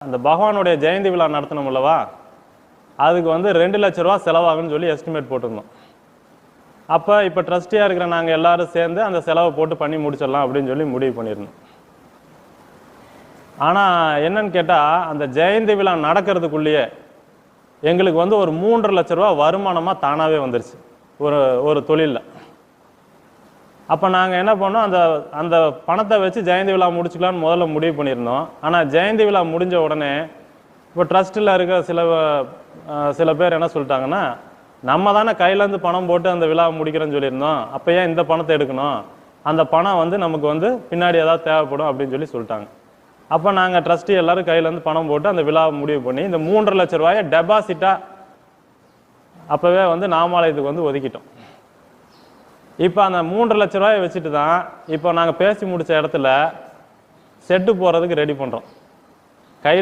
அந்த பகவானுடைய ஜெயந்தி விழா நடத்தணும் அல்லவா, அதுக்கு வந்து 2 லட்ச ரூபா செலவாகும்னு சொல்லி எஸ்டிமேட் போட்டிருந்தோம். அப்போ இப்போ ட்ரஸ்டியாக இருக்கிற நாங்கள் எல்லாரும் சேர்ந்து அந்த செலவை போட்டு பண்ணி முடிச்சிடலாம் அப்படின்னு சொல்லி முடிவு பண்ணியிருந்தோம். ஆனால் என்னன்னு கேட்டால், அந்த ஜெயந்தி விழா நடக்கிறதுக்குள்ளேயே எங்களுக்கு வந்து ஒரு 3.5 லட்ச ரூபா வருமானமாக தானாகவே வந்துருச்சு ஒரு தொழிலில். அப்போ நாங்கள் என்ன பண்ணோம், அந்த பணத்தை வச்சு ஜெயந்தி விழா முடிச்சுக்கலான்னு முதல்ல முடிவு பண்ணியிருந்தோம். ஆனால் ஜெயந்தி விழா முடிஞ்ச உடனே இப்போ ட்ரஸ்ட்டில் இருக்கிற சில பேர் என்ன சொல்லிட்டாங்கன்னா, நம்ம தானே கையிலேருந்து பணம் போட்டு அந்த விழா முடிக்கிறேன்னு சொல்லியிருந்தோம், அப்போ ஏன் இந்த பணத்தை எடுக்கணும், அந்த பணம் வந்து நமக்கு வந்து பின்னாடி ஏதாவது தேவைப்படும் அப்படின்னு சொல்லிட்டாங்க. அப்போ நாங்கள் ட்ரஸ்டி எல்லாரும் கையிலேருந்து பணம் போட்டு அந்த விழாவை முடிவு பண்ணி இந்த 3.5 லட்ச ரூபாயை டெபாசிட்டாக அப்போவே வந்து நாமாலயத்துக்கு வந்து ஒதுக்கிட்டோம். இப்போ அந்த 3.5 லட்ச ரூபாயை வச்சுட்டு தான் இப்போ நாங்கள் பேசி முடித்த இடத்துல செட்டு போகிறதுக்கு ரெடி பண்ணுறோம். கையில்